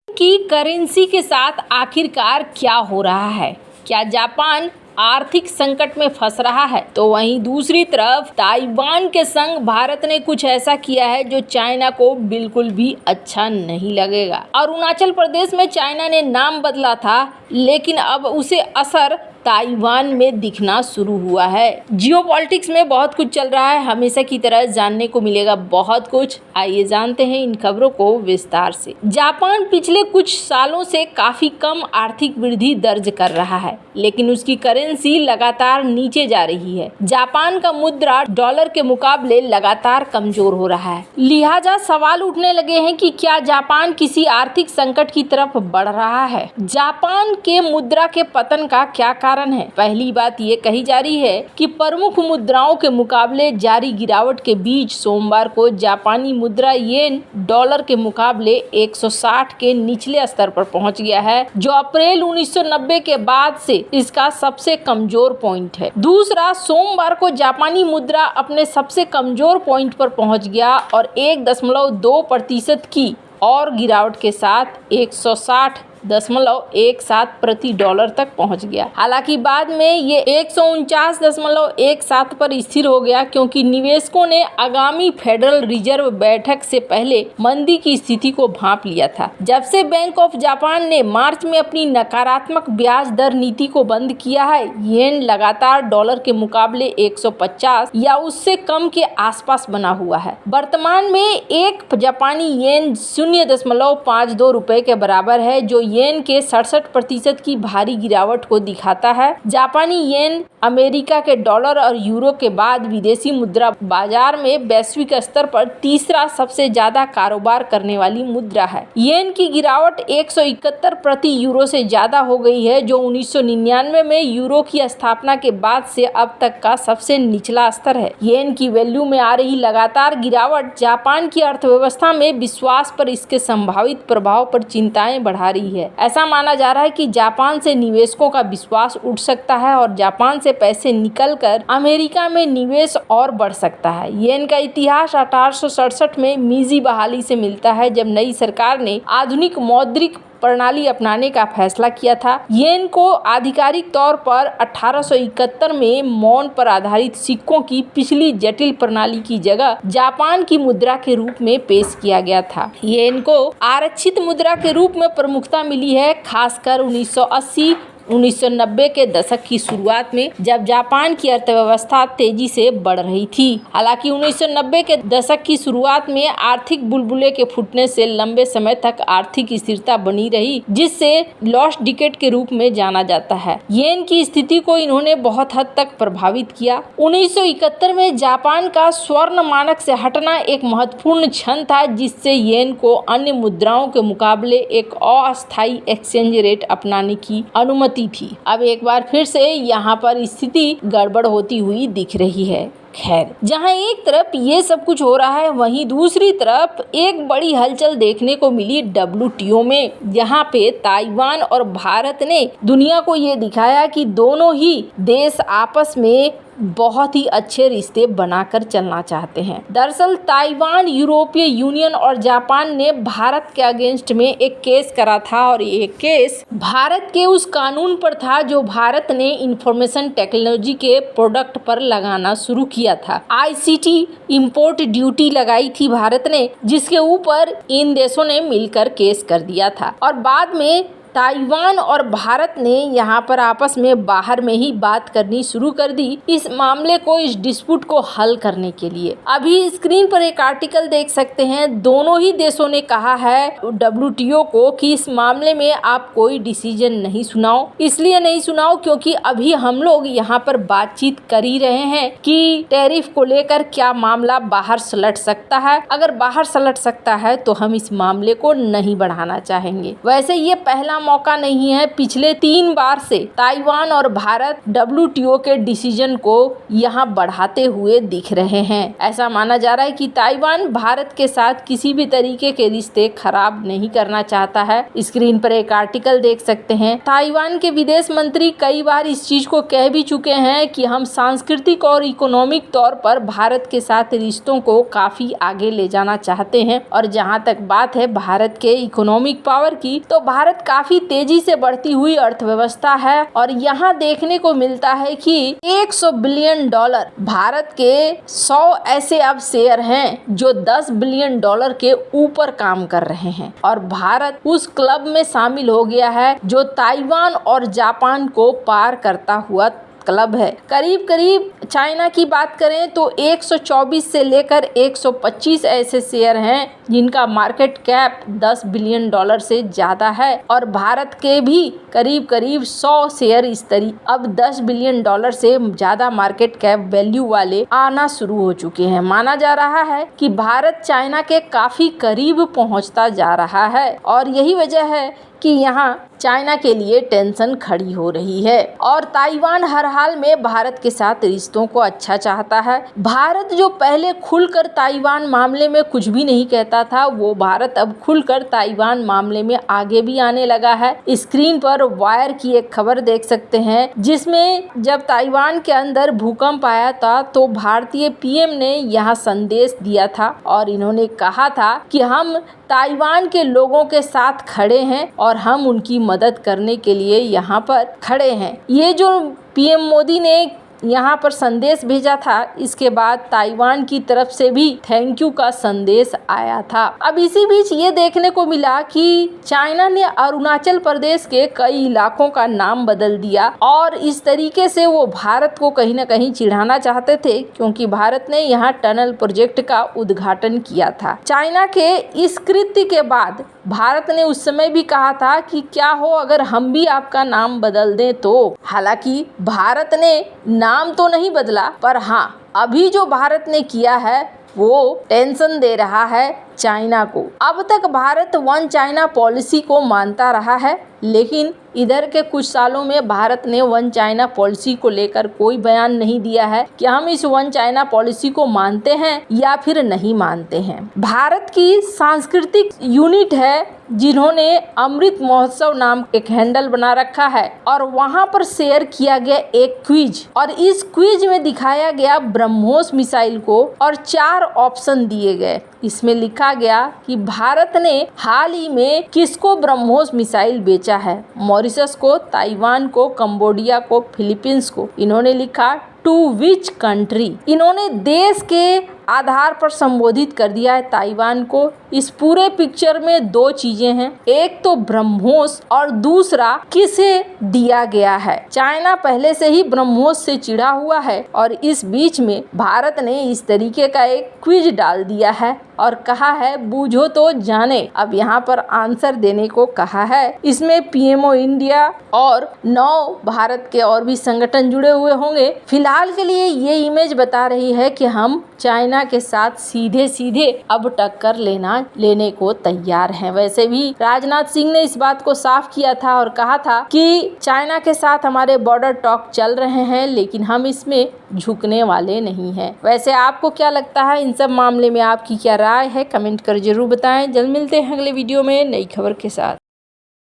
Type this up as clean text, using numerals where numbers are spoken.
की करेंसी के साथ आखिरकार क्या हो रहा है? क्या जापान आर्थिक संकट में फंस रहा है? तो वहीं दूसरी तरफ ताइवान के संग भारत ने कुछ ऐसा किया है जो चाइना को बिल्कुल भी अच्छा नहीं लगेगा। अरुणाचल प्रदेश में चाइना ने नाम बदला था, लेकिन अब उसे असर ताइवान में दिखना शुरू हुआ है। जियोपॉलिटिक्स में बहुत कुछ चल रहा है, हमेशा की तरह जानने को मिलेगा बहुत कुछ। आइए जानते हैं इन खबरों को विस्तार से। जापान पिछले कुछ सालों से काफी कम आर्थिक वृद्धि दर्ज कर रहा है, लेकिन उसकी करेंसी लगातार नीचे जा रही है। जापान का मुद्रा डॉलर के मुकाबले लगातार कमजोर हो रहा है। लिहाजा सवाल उठने लगे हैं कि क्या जापान किसी आर्थिक संकट की तरफ बढ़ रहा है? जापान के मुद्रा के पतन का क्या कारण है? पहली बात ये कही जा रही है कि प्रमुख मुद्राओं के मुकाबले जारी गिरावट के बीच सोमवार को जापानी मुद्रा येन डॉलर के मुकाबले 160 के निचले स्तर पर पहुंच गया है, जो अप्रैल 1990 के बाद से इसका सबसे कमजोर पॉइंट है। दूसरा, सोमवार को जापानी मुद्रा अपने सबसे कमजोर पॉइंट पर पहुंच गया और 1.2% की और गिरावट के साथ 160.17 प्रति डॉलर तक पहुंच गया। हालांकि बाद में ये 149.17 पर स्थिर हो गया, क्योंकि निवेशकों ने आगामी फेडरल रिजर्व बैठक से पहले मंदी की स्थिति को भांप लिया था। जब से बैंक ऑफ जापान ने मार्च में अपनी नकारात्मक ब्याज दर नीति को बंद किया है, येन लगातार डॉलर के मुकाबले 150 या उससे कम के आसपास बना हुआ है। वर्तमान में एक जापानी येन 0.52 रुपए के बराबर है, जो येन के 67% की भारी गिरावट को दिखाता है। जापानी येन अमेरिका के डॉलर और यूरो के बाद विदेशी मुद्रा बाजार में वैश्विक स्तर पर तीसरा सबसे ज्यादा कारोबार करने वाली मुद्रा है। येन की गिरावट 171 प्रति यूरो से ज्यादा हो गई है, जो 1999 में यूरो की स्थापना के बाद से अब तक का सबसे निचला स्तर है। येन की वैल्यू में आ रही लगातार गिरावट जापान की अर्थव्यवस्था में विश्वास पर इसके संभावित प्रभाव पर चिंताएं बढ़ा रही है। ऐसा माना जा रहा है कि जापान से निवेशकों का विश्वास उठ सकता है और जापान से पैसे निकलकर अमेरिका में निवेश और बढ़ सकता है। येन का इतिहास 1867 में मीजी बहाली से मिलता है, जब नई सरकार ने आधुनिक मौद्रिक प्रणाली अपनाने का फैसला किया था। येन को आधिकारिक तौर पर 1871 में मौन पर आधारित सिक्कों की पिछली जटिल प्रणाली की जगह जापान की मुद्रा के रूप में पेश किया गया था। येन को आरक्षित मुद्रा के रूप में प्रमुखता मिली है, खासकर 1980-1990 के दशक की शुरुआत में, जब जापान की अर्थव्यवस्था तेजी से बढ़ रही थी। हालांकि 1990 के दशक की शुरुआत में आर्थिक बुलबुले के फूटने से लंबे समय तक आर्थिक स्थिरता बनी रही, जिससे लॉस्ट डिकेड के रूप में जाना जाता है। येन की स्थिति को इन्होंने बहुत हद तक प्रभावित किया। 1971 में जापान का स्वर्ण मानक से हटना एक महत्वपूर्ण क्षण था, जिससे येन को अन्य मुद्राओं के मुकाबले एक अस्थायी एक्सचेंज रेट अपनाने की अनुमति थी। अब एक बार फिर से यहाँ पर स्थिति गड़बड़ होती हुई दिख रही है। खैर, जहां एक तरफ ये सब कुछ हो रहा है, वहीं दूसरी तरफ एक बड़ी हलचल देखने को मिली WTO में, जहां पे ताइवान और भारत ने दुनिया को ये दिखाया कि दोनों ही देश आपस में बहुत ही अच्छे रिश्ते बनाकर चलना चाहते हैं। दरअसल ताइवान यूरोपीय यूनियन और जापान ने भारत के अगेंस्ट में एक केस करा था, और ये केस भारत के उस कानून पर था जो भारत ने इंफॉर्मेशन टेक्नोलॉजी के प्रोडक्ट पर लगाना शुरू किया था। ICT इंपोर्ट ड्यूटी लगाई थी भारत ने, जिसके ऊपर इन देशों ने मिलकर केस कर दिया था, और बाद में ताइवान और भारत ने यहाँ पर आपस में बाहर में ही बात करनी शुरू कर दी इस मामले को, इस डिस्प्यूट को हल करने के लिए। अभी स्क्रीन पर एक आर्टिकल देख सकते हैं। दोनों ही देशों ने कहा है WTO को कि इस मामले में आप कोई डिसीजन नहीं सुनाओ। इसलिए नहीं सुनाओ क्योंकि अभी हम लोग यहाँ पर बातचीत कर ही रहे हैं कि टैरिफ को लेकर क्या मामला बाहर सलट सकता है। अगर बाहर सलट सकता है तो हम इस मामले को नहीं बढ़ाना चाहेंगे। वैसे ये पहला मौका नहीं है। पिछले 3 बार से ताइवान और भारत WTO के डिसीजन को यहाँ बढ़ाते हुए दिख रहे हैं। ऐसा माना जा रहा है कि ताइवान भारत के साथ किसी भी तरीके के रिश्ते खराब नहीं करना चाहता है। स्क्रीन पर एक आर्टिकल देख सकते हैं। ताइवान के विदेश मंत्री कई बार इस चीज को कह भी चुके हैं कि हम सांस्कृतिक और इकोनॉमिक तौर पर भारत के साथ रिश्तों को काफी आगे ले जाना चाहते हैं। और जहां तक बात है भारत के इकोनॉमिक पावर की, तो भारत काफी तेजी से बढ़ती हुई अर्थव्यवस्था है और यहाँ देखने को मिलता है कि $100 बिलियन भारत के 100 ऐसे अब शेयर हैं जो $10 बिलियन के ऊपर काम कर रहे हैं और भारत उस क्लब में शामिल हो गया है जो ताइवान और जापान को पार करता हुआ क्लब है। करीब करीब चाइना की बात करें तो 124 से लेकर 125 ऐसे शेयर हैं जिनका मार्केट कैप $10 बिलियन से ज़्यादा है और भारत के भी करीब करीब 100 शेयर इस तरीके अब $10 बिलियन से ज़्यादा मार्केट कैप वैल्यू वाले आना शुरू हो चुके हैं। माना जा रहा है कि भारत चाइना के काफ़ी करीब पहुंचता जा रहा है और यही वजह है कि यहाँ चाइना के लिए टेंशन खड़ी हो रही है और ताइवान हर हाल में भारत के साथ रिश्तों को अच्छा चाहता है। भारत जो पहले खुलकर ताइवान मामले में कुछ भी नहीं कहता था, वो भारत अब खुलकर ताइवान मामले में आगे भी आने लगा है। स्क्रीन पर वायर की एक खबर देख सकते हैं जिसमें जब ताइवान के अंदर भूकंप आया था तो भारतीय PM ने यहाँ संदेश दिया था और इन्होंने कहा था कि हम ताइवान के लोगों के साथ खड़े हैं और हम उनकी मदद करने के लिए यहाँ पर खड़े हैं। ये जो PM मोदी ने यहाँ पर संदेश भेजा था, इसके बाद ताइवान की तरफ से भी थैंक यू का संदेश आया था। अब इसी बीच ये देखने को मिला कि चाइना ने अरुणाचल प्रदेश के कई इलाकों का नाम बदल दिया और इस तरीके से वो भारत को कहीं न कहीं चिढ़ाना चाहते थे क्योंकि भारत ने यहाँ टनल प्रोजेक्ट का उद्घाटन किया था। चाइना के इस कृत्य के बाद भारत ने उस समय भी कहा था कि क्या हो अगर हम भी आपका नाम बदल दें तो। हालांकि भारत ने नाम तो नहीं बदला, पर हाँ अभी जो भारत ने किया है वो टेंशन दे रहा है चाइना को। अब तक भारत वन चाइना पॉलिसी को मानता रहा है, लेकिन इधर के कुछ सालों में भारत ने वन चाइना पॉलिसी को लेकर कोई बयान नहीं दिया है कि हम इस वन चाइना पॉलिसी को मानते हैं या फिर नहीं मानते हैं। भारत की सांस्कृतिक यूनिट है जिन्होंने अमृत महोत्सव नाम एक हैंडल बना रखा है और वहां पर शेयर किया गया एक क्विज और इस क्विज में दिखाया गया ब्रह्मोस मिसाइल को और 4 ऑप्शन दिए गए। इसमें लिखा गया कि भारत ने हाल ही में किसको ब्रह्मोस मिसाइल बेचा है, मॉरिशस को, ताइवान को, कंबोडिया को, फिलीपींस को। इन्होंने लिखा टू विच कंट्री। इन्होंने देश के आधार पर संबोधित कर दिया है ताइवान को। इस पूरे पिक्चर में 2 चीजें हैं, एक तो ब्रह्मोस और दूसरा किसे दिया गया है। चाइना पहले से ही ब्रह्मोस से चिढ़ा हुआ है और इस बीच में भारत ने इस तरीके का एक क्विज डाल दिया है और कहा है बूझो तो जाने। अब यहाँ पर आंसर देने को कहा है। इसमें PMO इंडिया और 9 भारत के और भी संगठन जुड़े हुए होंगे। फिलहाल के लिए ये इमेज बता रही है कि हम चाइना के साथ सीधे सीधे अब टक्कर लेने को तैयार हैं। वैसे भी राजनाथ सिंह ने इस बात को साफ किया था और कहा था कि चाइना के साथ हमारे बॉर्डर टॉक चल रहे हैं, लेकिन हम इसमें झुकने वाले नहीं हैं। वैसे आपको क्या लगता है इन सब मामले में, आपकी क्या राय है, कमेंट कर जरूर बताएं। जल्द मिलते हैं अगले वीडियो में नई खबर के साथ।